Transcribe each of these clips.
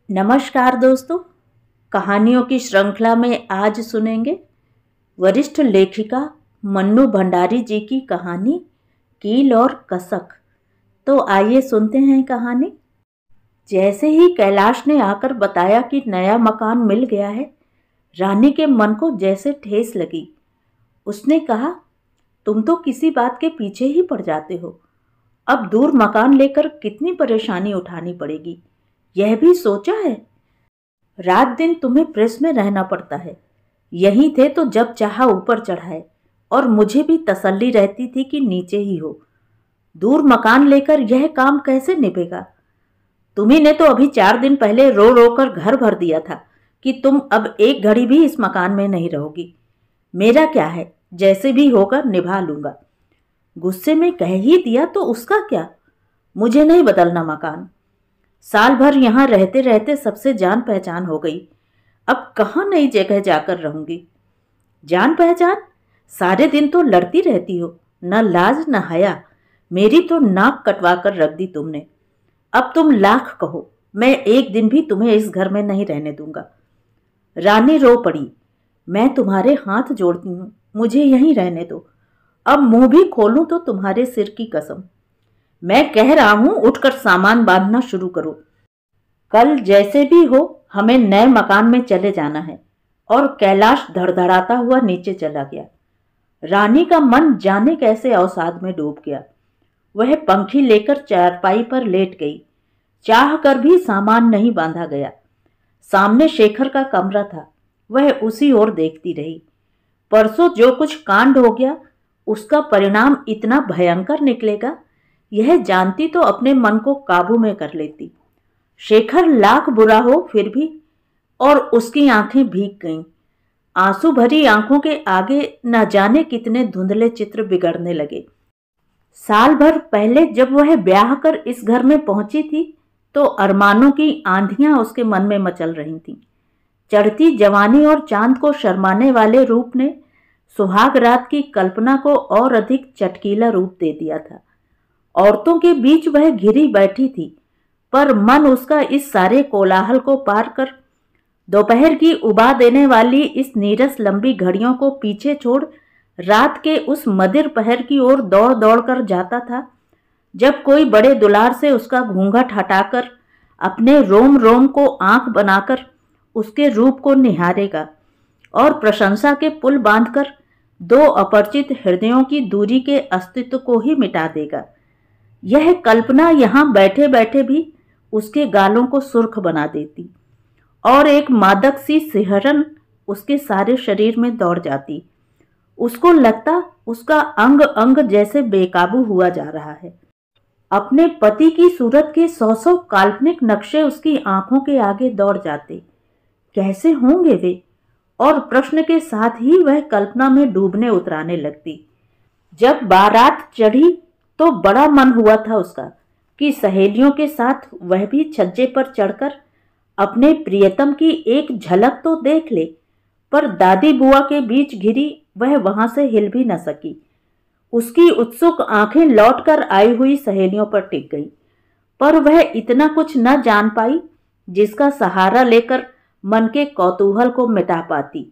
नमस्कार दोस्तों। कहानियों की श्रृंखला में आज सुनेंगे वरिष्ठ लेखिका मन्नू भंडारी जी की कहानी कील और कसक। तो आइए सुनते हैं कहानी। जैसे ही कैलाश ने आकर बताया कि नया मकान मिल गया है, रानी के मन को जैसे ठेस लगी। उसने कहा, तुम तो किसी बात के पीछे ही पड़ जाते हो। अब दूर मकान लेकर कितनी परेशानी उठानी पड़ेगी, यह भी सोचा है? रात दिन तुम्हें प्रेस में रहना पड़ता है। यहीं थे तो जब चाहा ऊपर चढ़ाए, और मुझे भी तसल्ली रहती थी कि नीचे ही हो। दूर मकान लेकर यह काम कैसे निभेगा? तुम्ही ने तो अभी 4 दिन पहले रो रो कर घर भर दिया था कि तुम अब एक घड़ी भी इस मकान में नहीं रहोगी। मेरा क्या है, जैसे भी होगा निभा लूंगा। गुस्से में कह ही दिया तो उसका क्या? मुझे नहीं बदलना मकान। साल भर यहाँ रहते रहते सबसे जान पहचान हो गई। अब कहाँ नई जगह जाकर रहूंगी? जान पहचान? सारे दिन तो लड़ती रहती हो, न लाज न हया। मेरी तो नाक कटवा कर रख दी तुमने। अब तुम लाख कहो, मैं एक दिन भी तुम्हें इस घर में नहीं रहने दूंगा। रानी रो पड़ी। मैं तुम्हारे हाथ जोड़ती हूँ, मुझे यहीं रहने दो। अब मुंह भी खोलूं तो तुम्हारे सिर की कसम। मैं कह रहा हूं, उठकर सामान बांधना शुरू करो। कल जैसे भी हो हमें नए मकान में चले जाना है। और कैलाश धड़धड़ाता हुआ नीचे चला गया। रानी का मन जाने कैसे अवसाद में डूब गया। वह पंखी लेकर चारपाई पर लेट गई। चाह कर भी सामान नहीं बांधा गया। सामने शेखर का कमरा था, वह उसी ओर देखती रही। परसों जो कुछ कांड हो गया, उसका परिणाम इतना भयंकर निकलेगा, यह जानती तो अपने मन को काबू में कर लेती। शेखर लाख बुरा हो फिर भी। और उसकी आंखें भीग गईं। आंसू भरी आंखों के आगे न जाने कितने धुंधले चित्र बिगड़ने लगे। साल भर पहले जब वह ब्याह कर इस घर में पहुंची थी, तो अरमानों की आंधियां उसके मन में मचल रही थीं। चढ़ती जवानी और चांद को शर्माने वाले रूप ने सुहाग रात की कल्पना को और अधिक चटकीला रूप दे दिया था। औरतों के बीच वह घिरी बैठी थी, पर मन उसका इस सारे कोलाहल को पार कर दोपहर की उबा देने वाली इस नीरस लंबी घड़ियों को पीछे छोड़ रात के उस मदिर पहर की ओर दौड़ दौड़ कर जाता था, जब कोई बड़े दुलार से उसका घूंघट हटाकर अपने रोम रोम को आंख बनाकर उसके रूप को निहारेगा और प्रशंसा के पुल बांधकर दो अपरिचित हृदयों की दूरी के अस्तित्व को ही मिटा देगा। यह कल्पना यहाँ बैठे बैठे भी उसके गालों को सुर्ख बना देती, और एक मादक सी सिहरन उसके सारे शरीर में दौड़ जाती। उसको लगता उसका अंग अंग जैसे बेकाबू हुआ जा रहा है। अपने पति की सूरत के 100 काल्पनिक नक्शे उसकी आंखों के आगे दौड़ जाते। कैसे होंगे वे? और प्रश्न के साथ ही वह कल्पना में डूबने उतराने लगती। जब बारात चढ़ी तो बड़ा मन हुआ था उसका कि सहेलियों के साथ वह भी छज्जे पर चढ़कर अपने प्रियतम की एक झलक तो देख ले, पर दादी बुआ के बीच घिरी वह वहां से हिल भी न सकी। उसकी उत्सुक आंखें लौटकर आई हुई सहेलियों पर टिक गई, पर वह इतना कुछ न जान पाई जिसका सहारा लेकर मन के कौतूहल को मिटा पाती।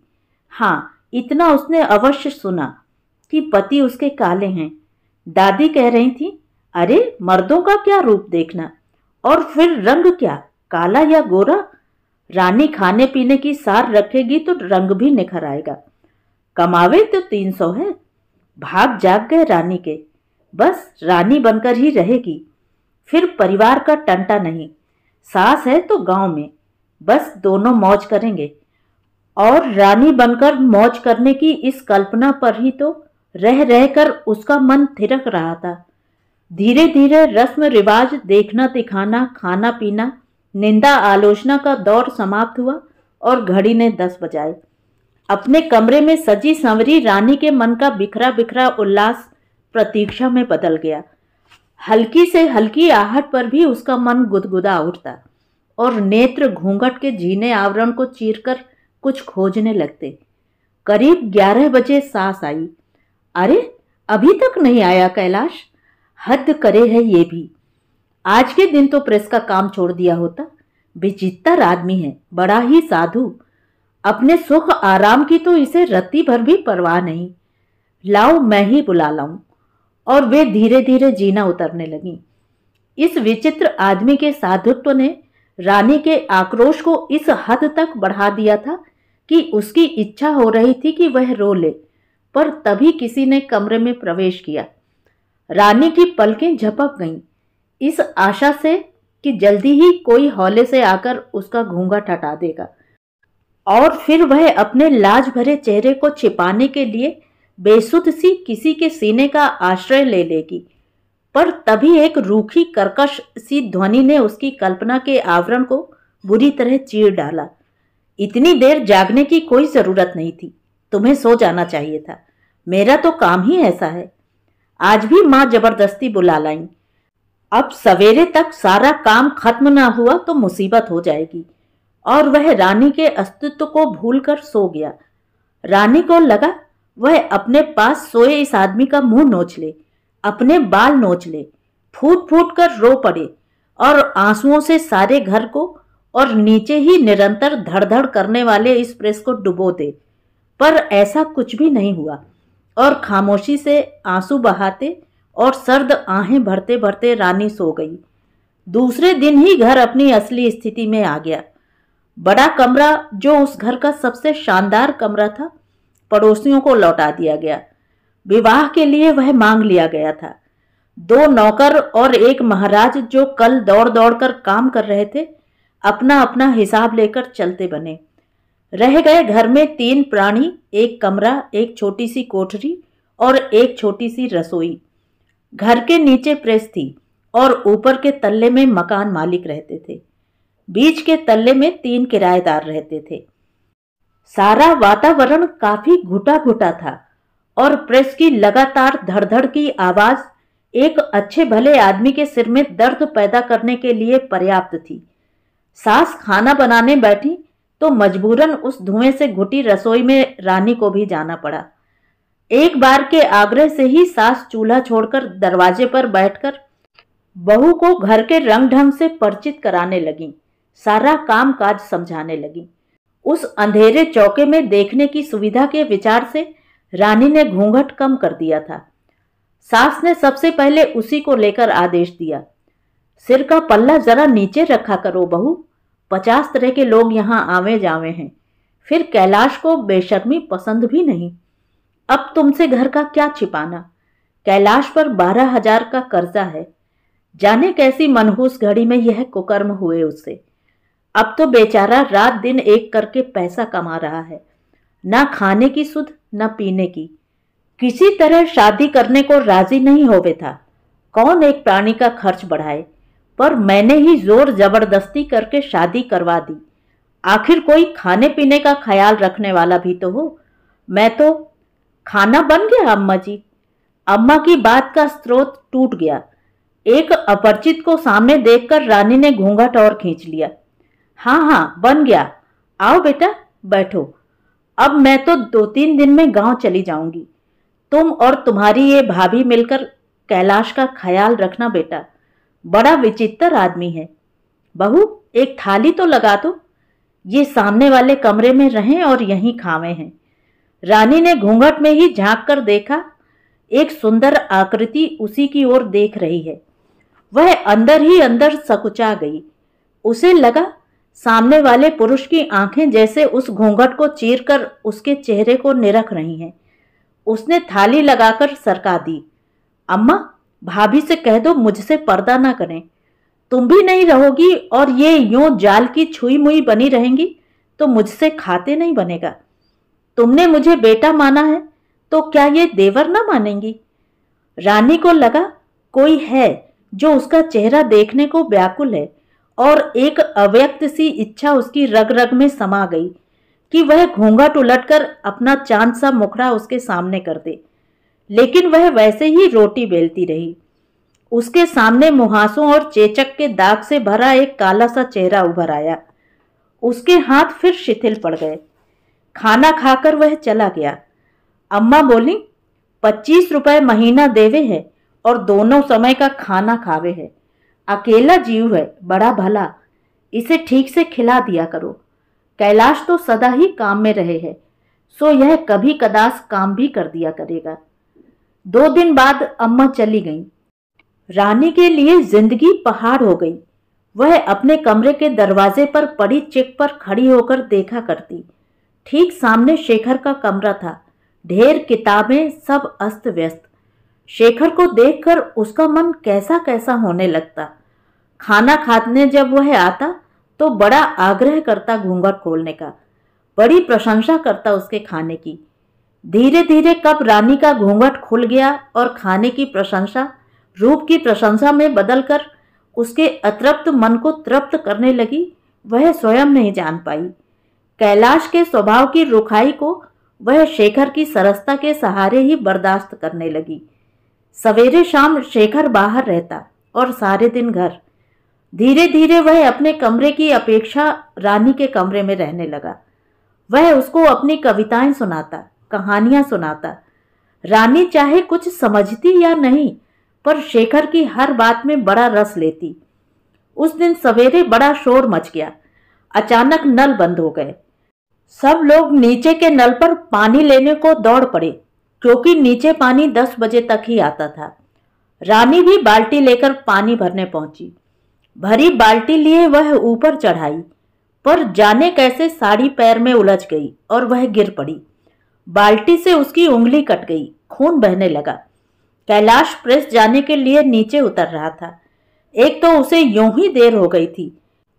हाँ, इतना उसने अवश्य सुना कि पति उसके काले हैं। दादी कह रही थी, अरे मर्दों का क्या रूप देखना, और फिर रंग क्या, काला या गोरा? रानी खाने पीने की सार रखेगी तो रंग भी निखर आएगा। कमावे तो 300 है। भाग जाग गए रानी के। बस रानी बनकर ही रहेगी। फिर परिवार का टंटा नहीं। सास है तो गांव में, बस दोनों मौज करेंगे। और रानी बनकर मौज करने की इस कल्पना पर ही तो रह रहकर उसका मन थिरक रहा था। धीरे धीरे रस्म रिवाज, देखना दिखाना, खाना पीना, निंदा आलोचना का दौर समाप्त हुआ और घड़ी ने 10 बजाए। अपने कमरे में सजी संवरी रानी के मन का बिखरा बिखरा उल्लास प्रतीक्षा में बदल गया। हल्की से हल्की आहट पर भी उसका मन गुदगुदा उठता और नेत्र घूंघट के झीने आवरण को चीरकर कुछ खोजने लगते। करीब 11 बजे सास आई। अरे अभी तक नहीं आया कैलाश? हद करे है ये भी। आज के दिन तो प्रेस का काम छोड़ दिया होता, विचित्र आदमी है, बड़ा ही साधु। अपने सुख आराम की तो इसे रत्ती भर भी परवाह नहीं। लाओ मैं ही बुला लाऊं। और वे धीरे धीरे जीना उतरने लगी। इस विचित्र आदमी के साधुत्व ने रानी के आक्रोश को इस हद तक बढ़ा दिया था कि उसकी इच्छा हो रही थी कि वह रो ले, पर तभी किसी ने कमरे में प्रवेश किया। रानी की पलकें झपक गईं, इस आशा से कि जल्दी ही कोई हौले से आकर उसका घूंघट हटा देगा और फिर वह अपने लाज भरे चेहरे को छिपाने के लिए बेसुध सी किसी के सीने का आश्रय ले लेगी। पर तभी एक रूखी कर्कश सी ध्वनि ने उसकी कल्पना के आवरण को बुरी तरह चीर डाला। इतनी देर जागने की कोई जरूरत नहीं थी, तुम्हें सो जाना चाहिए था। मेरा तो काम ही ऐसा है। आज भी माँ जबरदस्ती बुला लाई। अब सवेरे तक सारा काम खत्म ना हुआ तो मुसीबत हो जाएगी। और वह रानी के अस्तित्व को भूलकर सो गया। रानी को लगा वह अपने पास सोए इस आदमी का मुंह नोच ले, अपने बाल नोच ले, फूट फूट कर रो पड़े और आंसुओं से सारे घर को और नीचे ही निरंतर धड़धड़ करने वाले इस प्रेस को डुबो दे। पर ऐसा कुछ भी नहीं हुआ और खामोशी से आंसू बहाते और सर्द आहें भरते भरते रानी सो गई। दूसरे दिन ही घर अपनी असली स्थिति में आ गया। बड़ा कमरा, जो उस घर का सबसे शानदार कमरा था, पड़ोसियों को लौटा दिया गया। विवाह के लिए वह मांग लिया गया था। 2 नौकर और एक महाराज, जो कल दौड़ दौड़ कर काम कर रहे थे, अपना अपना हिसाब लेकर चलते बने। रह गए घर में 3 प्राणी, एक कमरा, एक छोटी सी कोठरी और एक छोटी सी रसोई। घर के नीचे प्रेस थी और ऊपर के तल्ले में मकान मालिक रहते थे। बीच के तल्ले में 3 किराएदार रहते थे। सारा वातावरण काफी घुटा घुटा था और प्रेस की लगातार धड़धड़ की आवाज एक अच्छे भले आदमी के सिर में दर्द पैदा करने के लिए पर्याप्त थी। सास खाना बनाने बैठी तो मजबूरन उस धुएं से घुटी रसोई में रानी को भी जाना पड़ा। एक बार के आग्रह से ही सास चूल्हा छोड़कर दरवाजे पर बैठकर बहू को घर के रंग ढंग से परिचित कराने लगी, सारा काम काज समझाने लगी। उस अंधेरे चौके में देखने की सुविधा के विचार से रानी ने घूंघट कम कर दिया था। सास ने सबसे पहले उसी को लेकर आदेश दिया, सिर का पल्ला जरा नीचे रखा करो बहू, 50 तरह के लोग यहाँ आवे जावे हैं। फिर कैलाश को बेशर्मी पसंद भी नहीं। अब तुमसे घर का क्या छिपाना। कैलाश पर 12,000 का कर्जा है। जाने कैसी मनहूस घड़ी में यह कुकर्म हुए उससे। अब तो बेचारा रात दिन एक करके पैसा कमा रहा है, ना खाने की सुध न पीने की। किसी तरह शादी करने को राजी नहीं होवे था। कौन एक प्राणी का खर्च बढ़ाए, पर मैंने ही जोर जबरदस्ती करके शादी करवा दी। आखिर कोई खाने पीने का ख्याल रखने वाला भी तो हो। मैं तो खाना बन गया अम्मा जी। अम्मा की बात का स्रोत टूट गया। एक अपरिचित को सामने देखकर रानी ने घूंघट और खींच लिया। हाँ हाँ बन गया, आओ बेटा बैठो। अब मैं तो 2-3 दिन में गांव चली जाऊंगी। तुम और तुम्हारी ये भाभी मिलकर कैलाश का ख्याल रखना बेटा, बड़ा विचित्र आदमी है। बहू एक थाली तो लगा दो, ये सामने वाले कमरे में रहें और यहीं खावे हैं। रानी ने घूंघट में ही झांक कर देखा, एक सुंदर आकृति उसी की ओर देख रही है। वह अंदर ही अंदर सकुचा गई। उसे लगा सामने वाले पुरुष की आंखें जैसे उस घूंघट को चीरकर उसके चेहरे को निरख रही हैं। उसने थाली लगाकर सरका दी। अम्मा भाभी से कह दो मुझसे पर्दा ना करें। तुम भी नहीं रहोगी और ये यूं जाल की छुई मुई बनी रहेंगी तो मुझसे खाते नहीं बनेगा। तुमने मुझे बेटा माना है तो क्या ये देवर ना मानेंगी। रानी को लगा कोई है जो उसका चेहरा देखने को व्याकुल है और एक अव्यक्त सी इच्छा उसकी रग रग में समा गई कि वह घूंघट उलटकर अपना चांद सा मुखड़ा उसके सामने कर दे। लेकिन वह वैसे ही रोटी बेलती रही। उसके सामने मुहासों और चेचक के दाग से भरा एक काला सा चेहरा उभर आया। उसके हाथ फिर शिथिल पड़ गए। खाना खाकर वह चला गया। अम्मा बोली 25 रुपए महीना देवे है और दोनों समय का खाना खावे है। अकेला जीव है, बड़ा भला। इसे ठीक से खिला दिया करो। कैलाश तो सदा ही काम में रहे है, सो यह कभी कदास काम भी कर दिया करेगा। 2 दिन बाद अम्मा चली गईं। रानी के लिए जिंदगी पहाड़ हो गई। वह अपने कमरे के दरवाजे पर पड़ी चिक पर खड़ी होकर देखा करती। ठीक सामने शेखर का कमरा था। ढेर किताबें, सब अस्त व्यस्त। शेखर को देखकर उसका मन कैसा कैसा होने लगता। खाना खाने जब वह आता तो बड़ा आग्रह करता घूंघट खोलने का, बड़ी प्रशंसा करता उसके खाने की। धीरे धीरे कब रानी का घूंघट खुल गया और खाने की प्रशंसा रूप की प्रशंसा में बदलकर उसके अतृप्त मन को तृप्त करने लगी, वह स्वयं नहीं जान पाई। कैलाश के स्वभाव की रुखाई को वह शेखर की सरसता के सहारे ही बर्दाश्त करने लगी। सवेरे शाम शेखर बाहर रहता और सारे दिन घर। धीरे धीरे वह अपने कमरे की अपेक्षा रानी के कमरे में रहने लगा। वह उसको अपनी कविताएं सुनाता, कहानियां सुनाता। रानी चाहे कुछ समझती या नहीं, पर शेखर की हर बात में बड़ा रस लेती। उस दिन सवेरे बड़ा शोर मच गया। अचानक नल बंद हो गए। सब लोग नीचे के नल पर पानी लेने को दौड़ पड़े, क्योंकि नीचे पानी 10 बजे तक ही आता था। रानी भी बाल्टी लेकर पानी भरने पहुंची। भरी बाल्टी लिए वह ऊपर चढ़ाई, पर जाने कैसे साड़ी पैर में उलझ गई और वह गिर पड़ी। बाल्टी से उसकी उंगली कट गई, खून बहने लगा। कैलाश प्रेस जाने के लिए नीचे उतर रहा था। एक तो उसे यूं ही देर हो गई थी,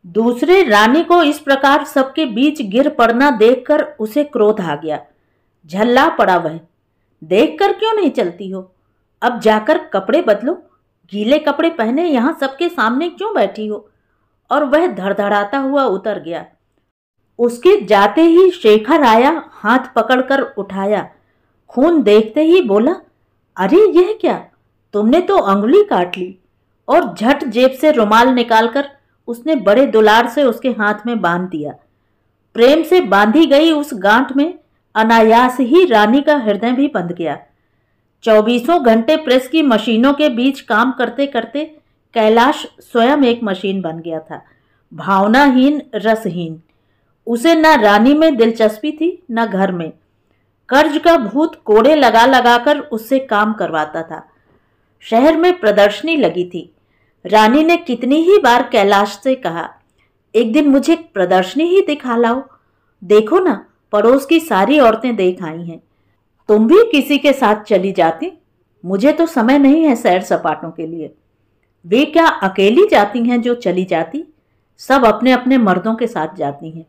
दूसरे रानी को इस प्रकार सबके बीच गिर पड़ना देखकर उसे क्रोध आ गया। झल्ला पड़ा वह। देखकर क्यों नहीं चलती हो? अब जाकर कपड़े बदलो। गीले कपड़े पहने यहाँ सबके सामने क्यों बैठी हो? और वह धड़धड़ाता हुआ उतर गया। उसके जाते ही शेखर आया, हाथ पकड़कर उठाया। खून देखते ही बोला, अरे यह क्या, तुमने तो अंगुली काट ली। और झट जेब से रुमाल निकालकर उसने बड़े दुलार से उसके हाथ में बांध दिया। प्रेम से बांधी गई उस गांठ में अनायास ही रानी का हृदय भी बंध गया। 24 घंटे प्रेस की मशीनों के बीच काम करते करते कैलाश स्वयं एक मशीन बन गया था, भावनाहीन, रसहीन। उसे न रानी में दिलचस्पी थी न घर में। कर्ज का भूत कोड़े लगा लगाकर उससे काम करवाता था। शहर में प्रदर्शनी लगी थी। रानी ने कितनी ही बार कैलाश से कहा, एक दिन मुझे प्रदर्शनी ही दिखा लाओ। देखो ना, पड़ोस की सारी औरतें देख आई हैं। तुम भी किसी के साथ चली जाती। मुझे तो समय नहीं है सैर सपाटों के लिए। वे क्या अकेली जाती हैं जो चली जाती? सब अपने अपने मर्दों के साथ जाती हैं।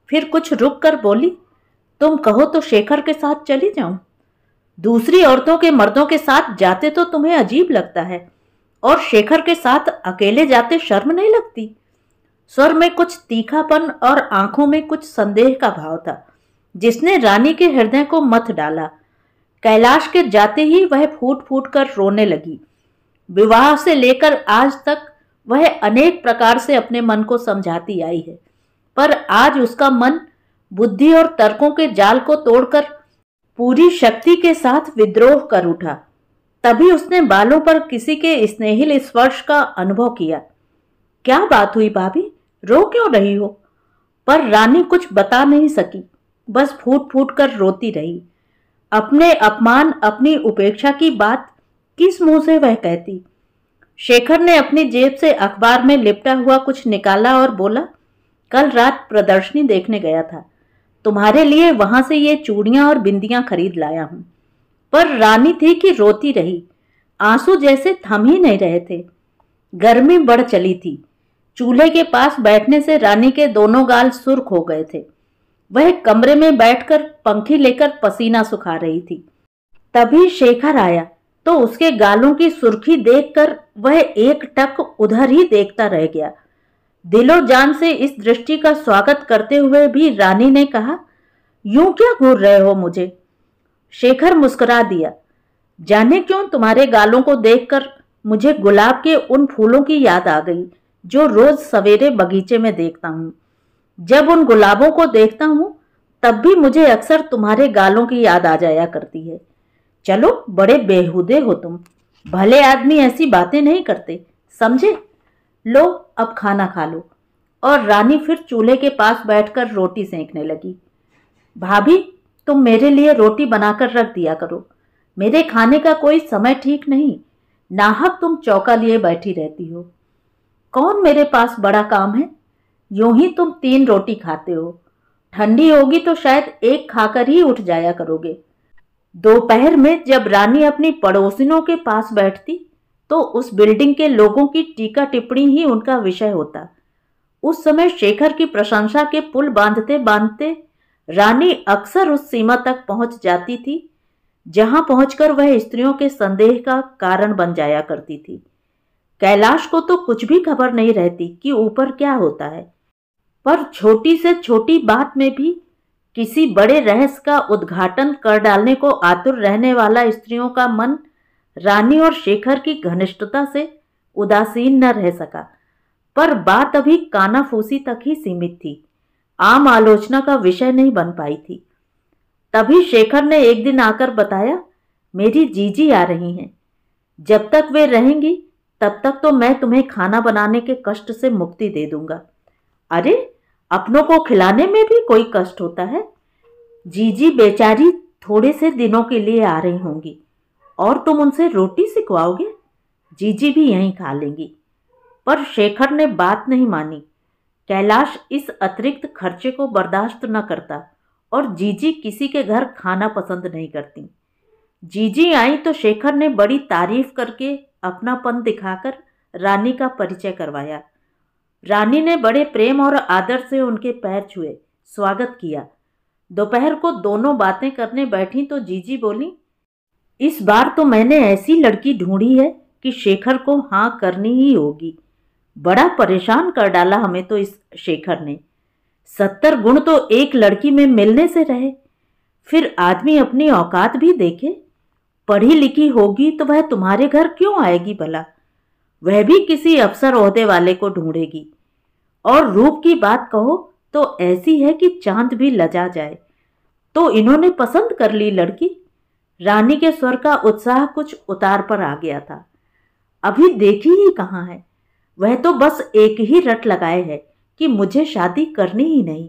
फिर कुछ रुक कर बोली, तुम कहो तो शेखर के साथ चली जाऊं। दूसरी औरतों के मर्दों के साथ जाते तो तुम्हें अजीब लगता है, और शेखर के साथ अकेले जाते शर्म नहीं लगती? स्वर में कुछ तीखापन और आंखों में कुछ संदेह का भाव था, जिसने रानी के हृदय को मथ डाला। कैलाश के जाते ही वह फूट फूट कर रोने लगी। विवाह से लेकर आज तक वह अनेक प्रकार से अपने मन को समझाती आई है, पर आज उसका मन बुद्धि और तर्कों के जाल को तोड़कर पूरी शक्ति के साथ विद्रोह कर उठा। तभी उसने बालों पर किसी के स्नेहिल स्पर्श का अनुभव किया। क्या बात हुई भाभी, रो क्यों रही हो? पर रानी कुछ बता नहीं सकी, बस फूट फूट कर रोती रही। अपने अपमान, अपनी उपेक्षा की बात किस मुंह से वह कहती? शेखर ने अपनी जेब से अखबार में लिपटा हुआ कुछ निकाला और बोला, कल रात प्रदर्शनी देखने गया था। तुम्हारे लिए वहां से ये चूड़ियां और बिंदियां खरीद लाया हूं। पर रानी थी कि रोती रही। आंसू जैसे थम ही नहीं रहे थे। गर्मी बढ़ चली थी। चूल्हे के पास बैठने से रानी के दोनों गाल सुर्ख हो गए थे। वह कमरे में बैठकर पंखी लेकर पसीना सुखा रही थी। तभी शेखर आया तो उसके गालों की सुर्खी देखकर वह एक टक उधर ही देखता रह गया। दिलो जान से इस दृष्टि का स्वागत करते हुए भी रानी ने कहा, यूं क्या घूर रहे हो मुझे? शेखर मुस्कुरा दिया। जाने क्यों तुम्हारे गालों को देखकर मुझे गुलाब के उन फूलों की याद आ गई जो रोज सवेरे बगीचे में देखता हूं। जब उन गुलाबों को देखता हूं तब भी मुझे अक्सर तुम्हारे गालों की याद आ जाया करती है। चलो, बड़े बेहुदे हो तुम। भले आदमी ऐसी बातें नहीं करते, समझे? लो, अब खाना खा लो। और रानी फिर चूल्हे के पास बैठकर रोटी सेंकने लगी। भाभी, तुम मेरे लिए रोटी बनाकर रख दिया करो। मेरे खाने का कोई समय ठीक नहीं, नाहक तुम चौका लिए बैठी रहती हो। कौन मेरे पास बड़ा काम है? यूं ही तुम 3 रोटी खाते हो, ठंडी होगी तो शायद एक खाकर ही उठ जाया करोगे। दोपहर में जब रानी अपनी पड़ोसिनों के पास बैठती तो उस बिल्डिंग के लोगों की टीका टिप्पणी ही उनका विषय होता। उस समय शेखर की प्रशंसा के पुल बांधते बांधते रानी अक्सर उस सीमा तक पहुंच जाती थी जहां पहुंचकर वह स्त्रियों के संदेह का कारण बन जाया करती थी। कैलाश को तो कुछ भी खबर नहीं रहती कि ऊपर क्या होता है, पर छोटी से छोटी बात में भी किसी बड़े रहस्य का उद्घाटन कर डालने को आतुर रहने वाला स्त्रियों का मन रानी और शेखर की घनिष्ठता से उदासीन न रह सका। पर बात अभी कानाफूसी तक ही सीमित थी, आम आलोचना का विषय नहीं बन पाई थी। तभी शेखर ने एक दिन आकर बताया, मेरी जीजी आ रही हैं। जब तक वे रहेंगी तब तक तो मैं तुम्हें खाना बनाने के कष्ट से मुक्ति दे दूंगा। अरे, अपनों को खिलाने में भी कोई कष्ट होता है? जीजी बेचारी थोड़े से दिनों के लिए आ रही होंगी और तुम उनसे रोटी सिखवाओगे? जीजी भी यहीं खा लेंगी। पर शेखर ने बात नहीं मानी। कैलाश इस अतिरिक्त खर्चे को बर्दाश्त न करता और जीजी किसी के घर खाना पसंद नहीं करती। जीजी आई तो शेखर ने बड़ी तारीफ करके अपनापन दिखाकर रानी का परिचय करवाया। रानी ने बड़े प्रेम और आदर से उनके पैर छुए, स्वागत किया। दोपहर को दोनों बातें करने बैठी तो जीजी बोली, इस बार तो मैंने ऐसी लड़की ढूंढी है कि शेखर को हाँ करनी ही होगी। बड़ा परेशान कर डाला हमें तो इस शेखर ने। 70 गुण तो एक लड़की में मिलने से रहे, फिर आदमी अपनी औकात भी देखे। पढ़ी लिखी होगी तो वह तुम्हारे घर क्यों आएगी भला? वह भी किसी अफसर ओहदे वाले को ढूंढेगी। और रूप की बात कहो तो ऐसी है कि चांद भी लजा जाए। तो इन्होंने पसंद कर ली लड़की? रानी के स्वर का उत्साह कुछ उतार पर आ गया था। अभी देखी ही कहाँ है, वह तो बस एक ही रट लगाए है कि मुझे शादी करनी ही नहीं।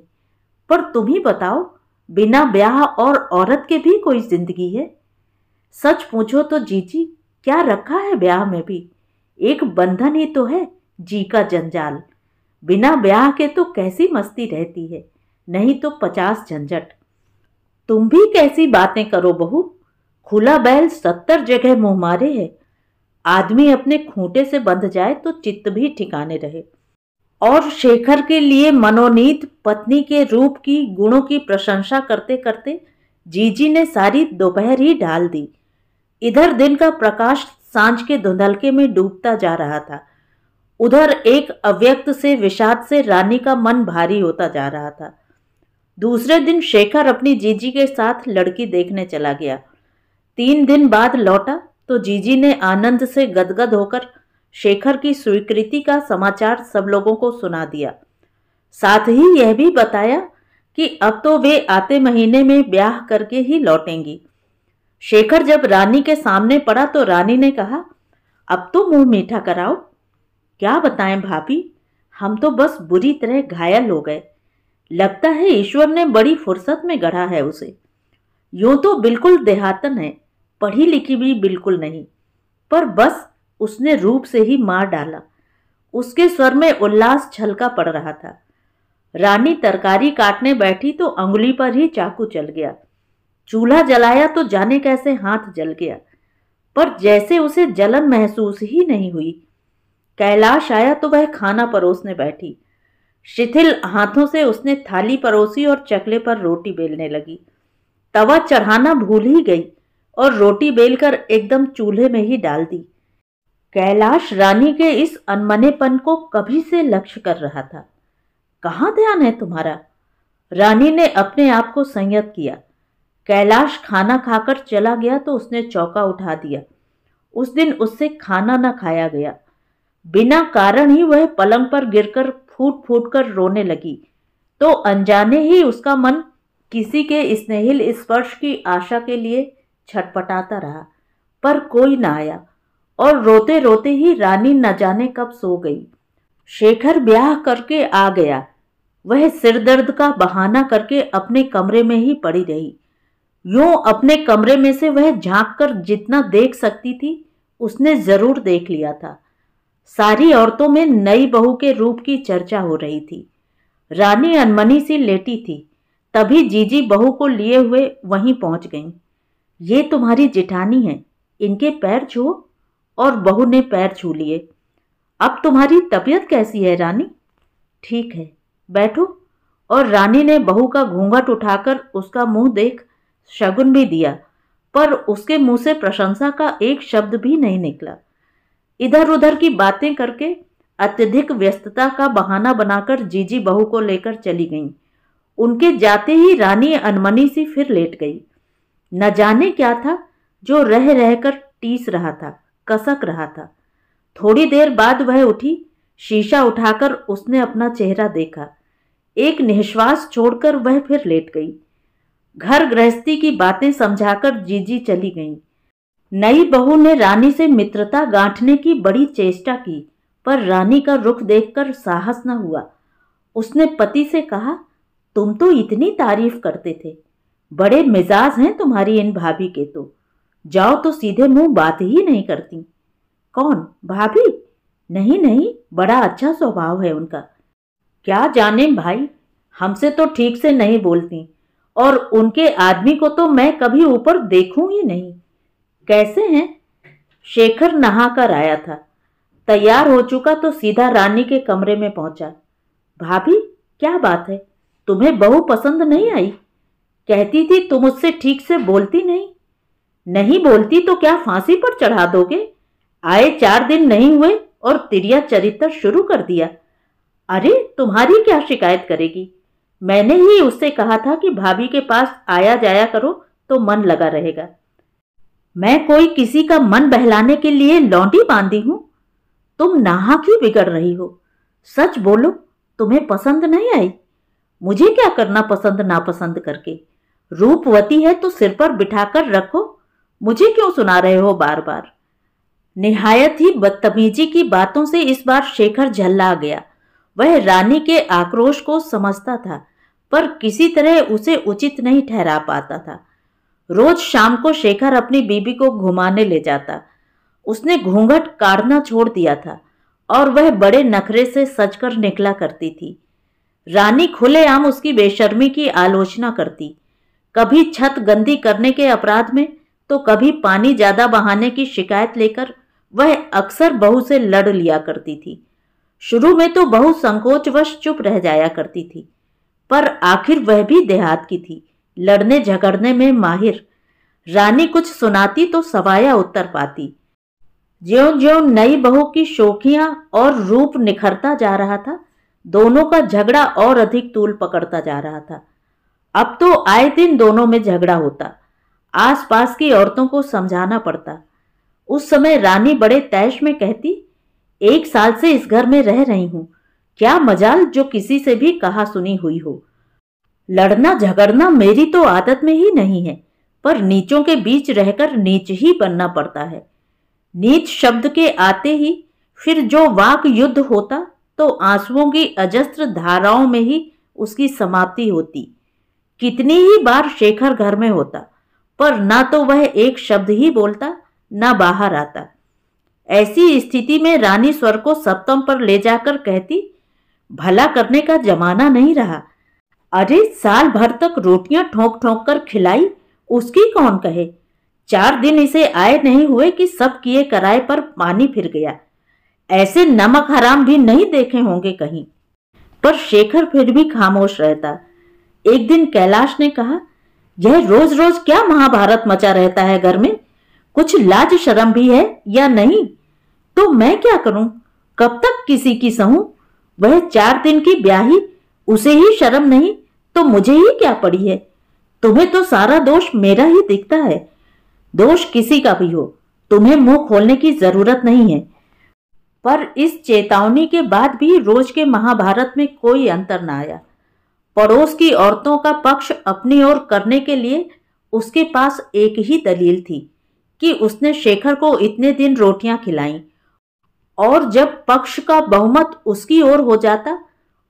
पर तुम ही बताओ, बिना ब्याह और औरत के भी कोई जिंदगी है? सच पूछो तो जीजी, क्या रखा है ब्याह में भी? एक बंधन ही तो है, जी का जंजाल। बिना ब्याह के तो कैसी मस्ती रहती है, नहीं तो 50 झंझट। तुम भी कैसी बातें करो बहू, खुला बैल 70 जगह मुंह मारे है। आदमी अपने खूंटे से बंध जाए तो चित्त भी ठिकाने रहे। और शेखर के लिए मनोनीत पत्नी के रूप की गुणों की प्रशंसा करते करते जीजी ने सारी दोपहर ही ढाल दी। इधर दिन का प्रकाश सांझ के धुंधलके में डूबता जा रहा था, उधर एक अव्यक्त से विषाद से रानी का मन भारी होता जा रहा था। दूसरे दिन शेखर अपनी जीजी के साथ लड़की देखने चला गया। 3 दिन बाद लौटा तो जीजी ने आनंद से गदगद होकर शेखर की स्वीकृति का समाचार सब लोगों को सुना दिया। साथ ही यह भी बताया कि अब तो वे आते महीने में ब्याह करके ही लौटेंगी। शेखर जब रानी के सामने पड़ा तो रानी ने कहा, अब तो मुंह मीठा कराओ। क्या बताएं भाभी, हम तो बस बुरी तरह घायल हो गए। लगता है ईश्वर ने बड़ी फुर्सत में गढ़ा है उसे। यूं तो बिल्कुल देहातन है, पढ़ी लिखी भी बिल्कुल नहीं, पर बस उसने रूप से ही मार डाला। उसके स्वर में उल्लास छलका पड़ रहा था। रानी तरकारी काटने बैठी तो अंगुली पर ही चाकू चल गया। चूल्हा जलाया तो जाने कैसे हाथ जल गया, पर जैसे उसे जलन महसूस ही नहीं हुई। कैलाश आया तो वह खाना परोसने बैठी। शिथिल हाथों से उसने थाली परोसी और चकले पर रोटी बेलने लगी। तवा चढ़ाना भूल ही गई और रोटी बेलकर एकदम चूल्हे में ही डाल दी। कैलाश रानी के इस अनमनेपन को कभी से लक्ष्य कर रहा था। कहाँ ध्यान है तुम्हारा? रानी ने अपने आप को संयत किया। कैलाश खाना खाकर चला गया तो उसने चौका उठा दिया। उस दिन उससे खाना न खाया गया। बिना कारण ही वह पलंग पर गिरकर फूट फूट कर रोने लगी तो अनजाने ही उसका मन किसी के स्नेहिल स्पर्श की आशा के लिए छटपटाता रहा, पर कोई न आया और रोते रोते ही रानी न जाने कब सो गई। शेखर ब्याह करके आ गया। वह सिरदर्द का बहाना करके अपने कमरे में ही पड़ी रही। यूं अपने कमरे में से वह झांक कर जितना देख सकती थी उसने जरूर देख लिया था। सारी औरतों में नई बहू के रूप की चर्चा हो रही थी। रानी अनमनी सी लेटी थी, तभी जीजी बहू को लिए हुए वहीं पहुंच गईं। ये तुम्हारी जेठानी है, इनके पैर छुओ। और बहू ने पैर छू लिए। अब तुम्हारी तबीयत कैसी है रानी? ठीक है, बैठो। और रानी ने बहू का घूंघट उठाकर उसका मुंह देख शगुन भी दिया, पर उसके मुंह से प्रशंसा का एक शब्द भी नहीं निकला। इधर उधर की बातें करके अत्यधिक व्यस्तता का बहाना बनाकर जीजी बहू को लेकर चली गईं। उनके जाते ही रानी अनमनी सी फिर लेट गई। न जाने क्या था जो रह रहकर टीस रहा था, कसक रहा था। थोड़ी देर बाद वह उठी। शीशा उठाकर उसने अपना चेहरा देखा। एक निश्वास छोड़कर वह फिर लेट गई। घर गृहस्थी की बातें समझाकर जीजी चली गईं। नई बहू ने रानी से मित्रता गांठने की बड़ी चेष्टा की, पर रानी का रुख देखकर साहस न हुआ। उसने पति से कहा, तुम तो इतनी तारीफ करते थे, बड़े मिजाज हैं तुम्हारी इन भाभी के तो। जाओ तो सीधे मुंह बात ही नहीं करती। कौन भाभी? नहीं नहीं, बड़ा अच्छा स्वभाव है उनका। क्या जाने भाई, हमसे तो ठीक से नहीं बोलती, और उनके आदमी को तो मैं कभी ऊपर देखूं ही नहीं। कैसे हैं? शेखर नहा कर आया था, तैयार हो चुका तो सीधा रानी के कमरे में पहुंचा। भाभी, क्या बात है? तुम्हें बहू पसंद नहीं आई? कहती थी तुम मुझसे ठीक से बोलती नहीं। नहीं बोलती तो क्या फांसी पर चढ़ा दोगे? आए 4 दिन नहीं हुए और तिरिया चरित्र शुरू कर दिया। अरे तुम्हारी क्या शिकायत करेगी? मैंने ही उससे कहा था कि भाभी के पास आया जाया करो तो मन लगा रहेगा। मैं कोई किसी का मन बहलाने के लिए लौंडी बांधी हूं? तुम नाहक ही बिगड़ रही हो। सच बोलो, तुम्हें पसंद नहीं आई? मुझे क्या करना पसंद नापसंद करके? रूपवती है तो सिर पर बिठाकर रखो, मुझे क्यों सुना रहे हो बार बार? निहायत ही बदतमीजी की बातों से इस बार शेखर झल्ला गया। वह रानी के आक्रोश को समझता था, पर किसी तरह उसे उचित नहीं ठहरा पाता था। रोज शाम को शेखर अपनी बीबी को घुमाने ले जाता। उसने घूंघट काढ़ना छोड़ दिया था और वह बड़े नखरे से सजकर निकला करती थी। रानी खुलेआम उसकी बेशर्मी की आलोचना करती, कभी छत गंदी करने के अपराध में तो कभी पानी ज्यादा बहाने की शिकायत लेकर वह अक्सर बहू से लड़ लिया करती थी। शुरू में तो बहू संकोचवश चुप रह जाया करती थी, पर आखिर वह भी देहात की थी, लड़ने झगड़ने में माहिर। रानी कुछ सुनाती तो सवाया उत्तर पाती। ज्यों ज्यों नई बहू की शोखियां और रूप निखरता जा रहा था, दोनों का झगड़ा और अधिक तूल पकड़ता जा रहा था। अब तो आए दिन दोनों में झगड़ा होता। आसपास की औरतों को समझाना पड़ता। उस समय रानी बड़े तैश में कहती, 1 साल से इस घर में रह रही हूं, क्या मजाल जो किसी से भी कहा सुनी हुई हो। लड़ना झगड़ना मेरी तो आदत में ही नहीं है, पर नीचों के बीच रहकर नीच ही बनना पड़ता है। नीच शब्द के आते ही फिर जो वाक युद्ध होता तो आंसुओं की अजस्त्र धाराओं में ही उसकी समाप्ति होती। कितनी ही बार शेखर घर में होता, पर ना तो वह एक शब्द ही बोलता, ना बाहर आता। ऐसी स्थिति में रानी स्वर को सप्तम पर ले जाकर कहती, भला करने का जमाना नहीं रहा। अरे साल भर तक रोटियां ठोक ठोक कर खिलाई, उसकी कौन कहे। 4 दिन इसे आए नहीं हुए कि सब किए कराए पर पानी फिर गया। ऐसे नमक हराम भी नहीं देखे होंगे कहीं। पर शेखर फिर भी खामोश रहता। एक दिन कैलाश ने कहा, यह रोज रोज क्या महाभारत मचा रहता है घर में? कुछ लाज शर्म भी है या नहीं? तो मैं क्या करूं, कब तक किसी की सहूं? वह 4 दिन की ब्याही, उसे ही शर्म नहीं तो मुझे ही क्या पड़ी है? तुम्हें तो सारा दोष मेरा ही दिखता है। दोष किसी का भी हो, तुम्हें मुंह खोलने की जरूरत नहीं है। पर इस चेतावनी के बाद भी रोज के महाभारत में कोई अंतर न आया। पड़ोस की औरतों का पक्ष अपनी ओर करने के लिए उसके पास एक ही दलील थी कि उसने शेखर को इतने दिन रोटियां खिलाईं और जब पक्ष का बहुमत उसकी ओर हो जाता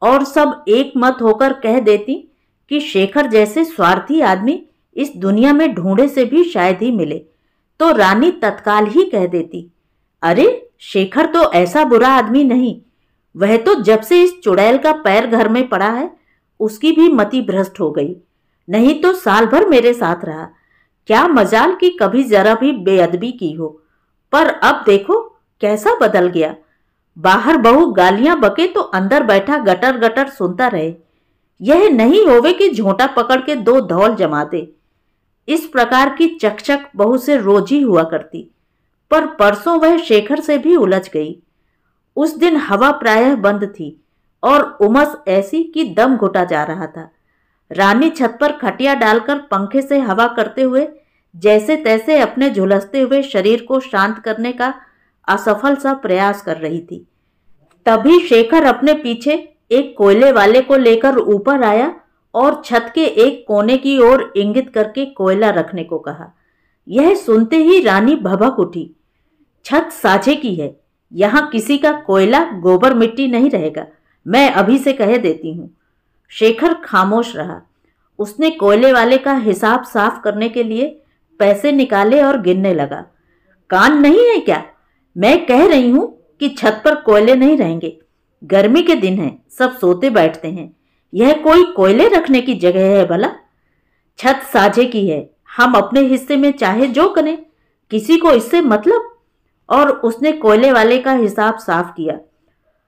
और सब एक मत होकर कह देती कि शेखर जैसे स्वार्थी आदमी इस दुनिया में ढूंढे से भी शायद ही मिले, तो रानी तत्काल ही कह देती, अरे शेखर तो ऐसा बुरा आदमी नहीं, वह तो जब से इस चुड़ैल का पैर घर में पड़ा है उसकी भी मति भ्रष्ट हो गई, नहीं तो साल भर मेरे साथ रहा, क्या मजाल कि कभी जरा भी बेअदबी की हो, पर अब देखो कैसा बदल गया। बाहर बहू गालियां बके तो अंदर बैठा गटर गटर सुनता रहे, यह नहीं होवे कि झोंटा पकड़ के दो धौल जमा दे। इस प्रकार की चकचक बहू से रोज ही हुआ करती, पर परसों वह शेखर से भी उलझ गई। उस दिन हवा प्रायः बंद थी और उमस ऐसी कि दम घुटा जा रहा था। रानी छत पर खटिया डालकर पंखे से हवा करते हुए जैसे तैसे अपने झुलसते हुए शरीर को शांत करने का असफल सा प्रयास कर रही थी। तभी शेखर अपने पीछे एक कोयले वाले को लेकर ऊपर आया और छत के एक कोने की ओर इंगित करके कोयला रखने को कहा। यह सुनते ही रानी भभक उठी, छत साझे की है, यहाँ किसी का कोयला गोबर मिट्टी नहीं रहेगा, मैं अभी से कह देती हूँ। शेखर खामोश रहा। उसने कोयले वाले का हिसाब साफ करने के लिए पैसे निकाले और गिनने लगा। कान नहीं है क्या, मैं कह रही हूं कि छत पर कोयले नहीं रहेंगे, गर्मी के दिन है, सब सोते बैठते हैं, यह कोई कोयले रखने की जगह है भला? छत साझे की है, हम अपने हिस्से में चाहे जो करें, किसी को इससे मतलब। और उसने कोयले वाले का हिसाब साफ किया।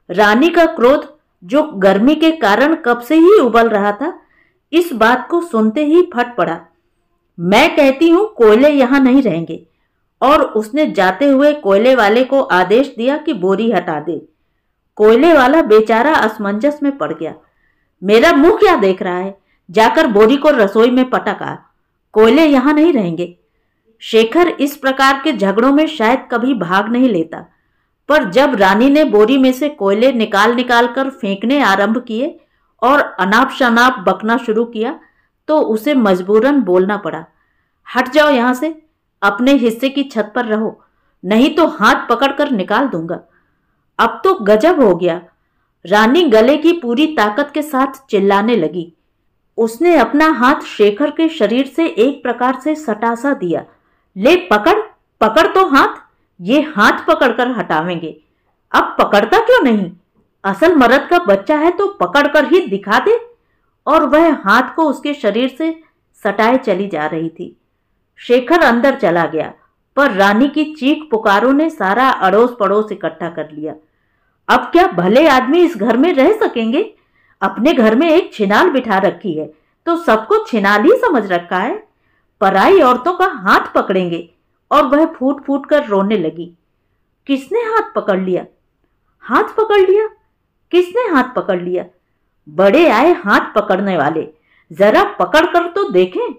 रानी का क्रोध जो गर्मी के कारण कब से ही उबल रहा था, इस बात को सुनते ही फट पड़ा। मैं कहती हूं कोयले यहां नहीं रहेंगे। और उसने जाते हुए कोयले वाले को आदेश दिया कि बोरी हटा दे। कोयले वाला बेचारा असमंजस में पड़ गया। मेरा मुंह क्या देख रहा है, जाकर बोरी को रसोई में पटका, कोयले यहां नहीं रहेंगे। शेखर इस प्रकार के झगड़ों में शायद कभी भाग नहीं लेता, पर जब रानी ने बोरी में से कोयले निकाल निकाल कर फेंकने आरंभ किए और अनाप शनाप बकना शुरू किया, तो उसे मजबूरन बोलना पड़ा, हट जाओ यहां से, अपने हिस्से की छत पर रहो, नहीं तो हाथ पकड़कर निकाल दूंगा। अब तो गजब हो गया। रानी गले की पूरी ताकत के साथ चिल्लाने लगी। उसने अपना हाथ शेखर के शरीर से एक प्रकार से सटासा दिया। ले पकड़, पकड़ तो हाथ, ये हाथ पकड़कर हटावेंगे। अब पकड़ता क्यों नहीं? असल मर्द का बच्चा है तो पकड़कर ही दिखा दे। और वह हाथ को उसके शरीर से सटाए चली जा रही थी। शेखर अंदर चला गया, पर रानी की चीख पुकारों ने सारा अड़ोस पड़ोस इकट्ठा कर लिया। अब क्या भले आदमी इस घर में रह सकेंगे? अपने घर में एक छिनाल बिठा रखी है तो सबको छिनाल ही समझ रखा है। पराई औरतों का हाथ पकड़ेंगे। और वह फूट फूट कर रोने लगी। किसने हाथ पकड़ लिया? हाथ पकड़ लिया? किसने हाथ पकड़ लिया? बड़े आए हाथ पकड़ने वाले, जरा पकड़ कर तो देखें।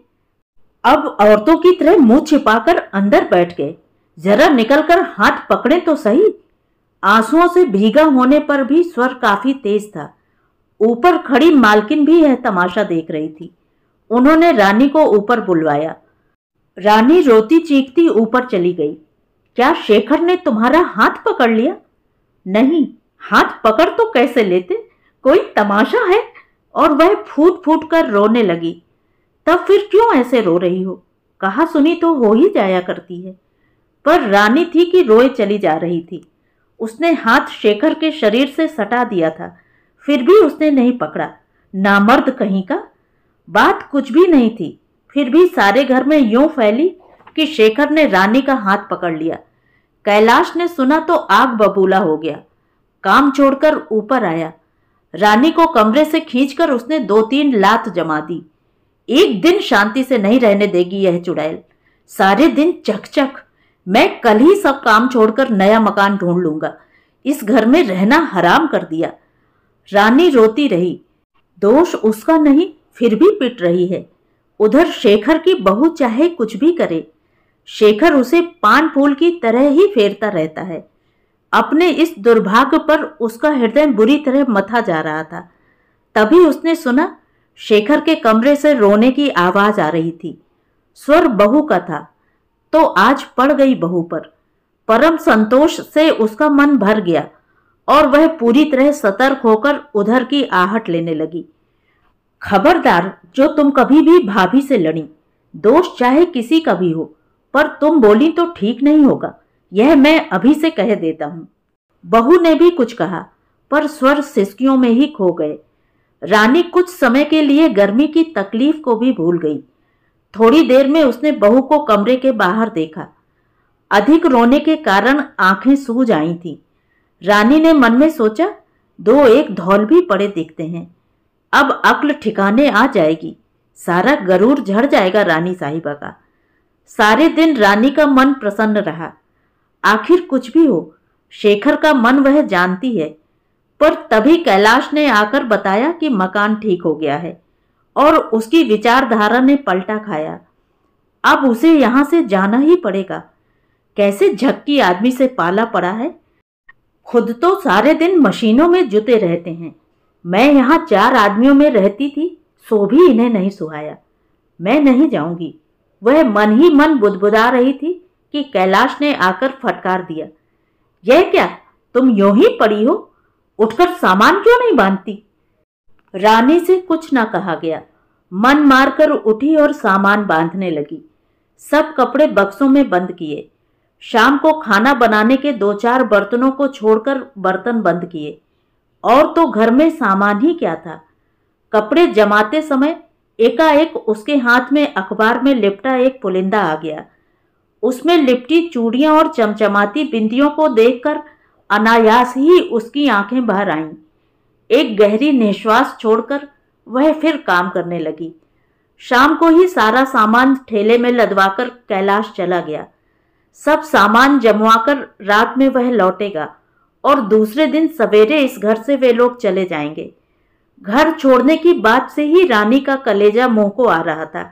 अब औरतों की तरह मुंह छिपाकर अंदर बैठ गए, जरा निकलकर हाथ पकड़े तो सही। आंसुओं से भीगा होने पर भी स्वर काफी तेज था। ऊपर खड़ी मालकिन भी यह तमाशा देख रही थी। उन्होंने रानी को ऊपर बुलवाया। रानी रोती चीखती ऊपर चली गई। क्या शेखर ने तुम्हारा हाथ पकड़ लिया? नहीं, हाथ पकड़ तो कैसे लेते, कोई तमाशा है। और वह फूट फूट कर रोने लगी। तब फिर क्यों ऐसे रो रही हो? कहा सुनी तो हो ही जाया करती है। पर रानी थी कि रोए चली जा रही थी। उसने हाथ शेखर के शरीर से सटा दिया था, फिर भी उसने नहीं पकड़ा। नामर्द कहीं का। बात कुछ भी नहीं थी, फिर भी सारे घर में यूं फैली कि शेखर ने रानी का हाथ पकड़ लिया। कैलाश ने सुना तो आग बबूला हो गया। काम छोड़कर ऊपर आया। रानी को कमरे से खींचकर उसने 2-3 लात जमा दी। एक दिन शांति से नहीं रहने देगी यह चुड़ैल। सारे दिन चकचक। मैं कल ही सब काम छोड़कर नया मकान ढूंढ लूंगा। इस घर में रहना हराम कर दिया। रानी रोती रही। दोष उसका नहीं, फिर भी पिट रही है। उधर शेखर की बहू चाहे कुछ भी करे, शेखर उसे पान फूल की तरह ही फेरता रहता है। अपने इस दुर्भाग्य पर उसका हृदय बुरी तरह मथा जा रहा था। तभी उसने सुना शेखर के कमरे से रोने की आवाज आ रही थी। स्वर बहू का था, तो आज पड़ गई बहू पर। परम संतोष से उसका मन भर गया और वह पूरी तरह सतर्क होकर उधर की आहट लेने लगी। खबरदार, जो तुम कभी भी भाभी से लड़ी, दोष चाहे किसी का भी हो, पर तुम बोली तो ठीक नहीं होगा, यह मैं अभी से कह देता हूं। बहू ने भी कुछ कहा, पर स्वर सिसकियों में ही खो गए। रानी कुछ समय के लिए गर्मी की तकलीफ को भी भूल गई। थोड़ी देर में उसने बहू को कमरे के बाहर देखा। अधिक रोने के कारण आंखें सूज आई थीं। रानी ने मन में सोचा, दो एक धौल भी पड़े दिखते हैं, अब अक्ल ठिकाने आ जाएगी, सारा गरूर झड़ जाएगा रानी साहिबा का। सारे दिन रानी का मन प्रसन्न रहा। आखिर कुछ भी हो, शेखर का मन वह जानती है। पर तभी कैलाश ने आकर बताया कि मकान ठीक हो गया है और उसकी विचारधारा ने पलटा खाया। अब उसे यहां से जाना ही पड़ेगा। कैसे झक्की आदमी से पाला पड़ा है। खुद तो सारे दिन मशीनों में जुटे रहते हैं। मैं यहाँ 4 आदमियों में रहती थी, सो भी इन्हें नहीं सुहाया। मैं नहीं जाऊंगी। वह मन ही मन बुदबुदा रही थी कि कैलाश ने आकर फटकार दिया, यह क्या, तुम यूं ही पड़ी हो, उठकर सामान क्यों नहीं बांधती। रानी से कुछ ना कहा गया। मन मारकर उठी और सामान बांधने लगी। सब कपड़े बक्सों में बंद किए। शाम को खाना बनाने के 2-4 बर्तनों को छोड़कर बर्तन बंद किए। और तो घर में सामान ही क्या था। कपड़े जमाते समय एकाएक उसके हाथ में अखबार में लिपटा एक पुलिंदा आ गया। उसमें लिपटी चूड़ियां और चमचमाती बिंदियों को देखकर अनायास ही उसकी आंखें बाहर आईं। एक गहरी निश्वास छोड़कर वह फिर काम करने लगी। शाम को ही सारा सामान ठेले में लदवाकर कैलाश चला गया। सब सामान जमवाकर रात में वह लौटेगा और दूसरे दिन सवेरे इस घर से वे लोग चले जाएंगे। घर छोड़ने की बात से ही रानी का कलेजा मुंह को आ रहा था।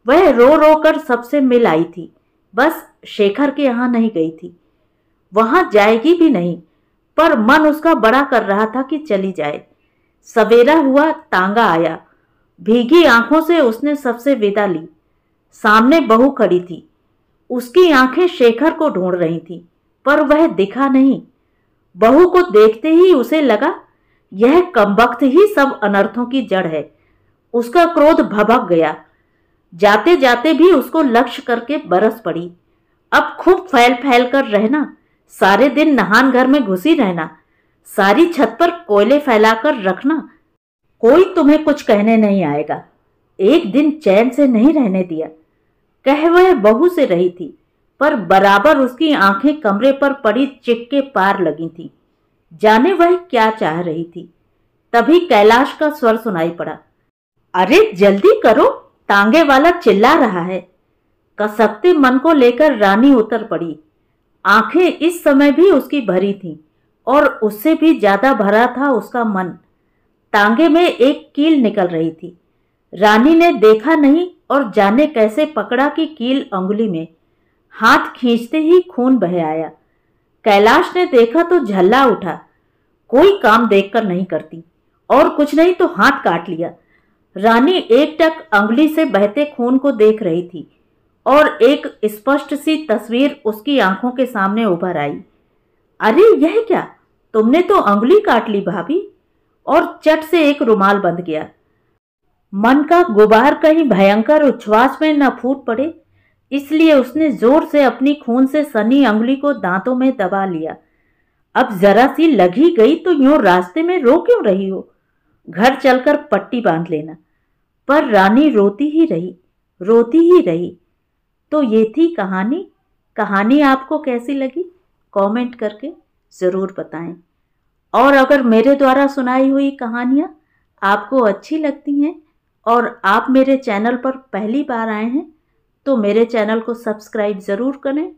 वह रो रो कर सबसे मिल आई थी, बस शेखर के यहाँ नहीं गई थी। वहां जाएगी भी नहीं, पर मन उसका बड़ा कर रहा था कि चली जाए। सवेरा हुआ, तांगा आया। भीगी आंखों से उसने सबसे विदा ली। सामने बहू खड़ी थी। उसकी आंखें शेखर को ढूंढ रही थीं, पर वह दिखा नहीं। बहू को देखते ही उसे लगा, यह कमबख्त ही सब अनर्थों की जड़ है। उसका क्रोध भभक गया। जाते जाते भी उसको लक्ष्य करके बरस पड़ी। अब खूब फैल फैल कर रहना, सारे दिन नहान घर में घुसी रहना, सारी छत पर कोयले फैलाकर रखना, कोई तुम्हें कुछ कहने नहीं आएगा। एक दिन चैन से नहीं रहने दिया। कह वह बहू से रही थी, पर बराबर उसकी आंखें कमरे पर पड़ी चिक के पार लगी थी। जाने वह क्या चाह रही थी। तभी कैलाश का स्वर सुनाई पड़ा, अरे जल्दी करो, तांगे वाला चिल्ला रहा है। कसकते मन को लेकर रानी उतर पड़ी। आंखें इस समय भी उसकी भरी थीं और उससे भी ज्यादा भरा था उसका मन। तांगे में एक कील निकल रही थी। रानी ने देखा नहीं और जाने कैसे पकड़ा कि कील अंगुली में। हाथ खींचते ही खून बह आया। कैलाश ने देखा तो झल्ला उठा। कोई काम देखकर नहीं करती, और कुछ नहीं तो हाथ काट लिया। रानी एकटक अंगुली से बहते खून को देख रही थी और एक स्पष्ट सी तस्वीर उसकी आंखों के सामने उभर आई। अरे यह क्या, तुमने तो अंगुली काट ली भाभी। और चट से एक रुमाल बंध गया। मन का गुबार कहीं भयंकर उच्छ्वास में न फूट पड़े, इसलिए उसने जोर से अपनी खून से सनी अंगुली को दांतों में दबा लिया। अब जरा सी लगी गई तो यूं रास्ते में रो क्यों रही हो, घर चलकर पट्टी बांध लेना। पर रानी रोती ही रही, रोती ही रही। तो ये थी कहानी। कहानी आपको कैसी लगी कमेंट करके ज़रूर बताएं। और अगर मेरे द्वारा सुनाई हुई कहानियाँ आपको अच्छी लगती हैं और आप मेरे चैनल पर पहली बार आए हैं तो मेरे चैनल को सब्सक्राइब ज़रूर करें,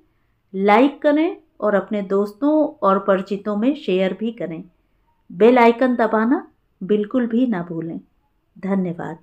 लाइक करें और अपने दोस्तों और परिचितों में शेयर भी करें। बेल आइकन दबाना बिल्कुल भी ना भूलें। धन्यवाद।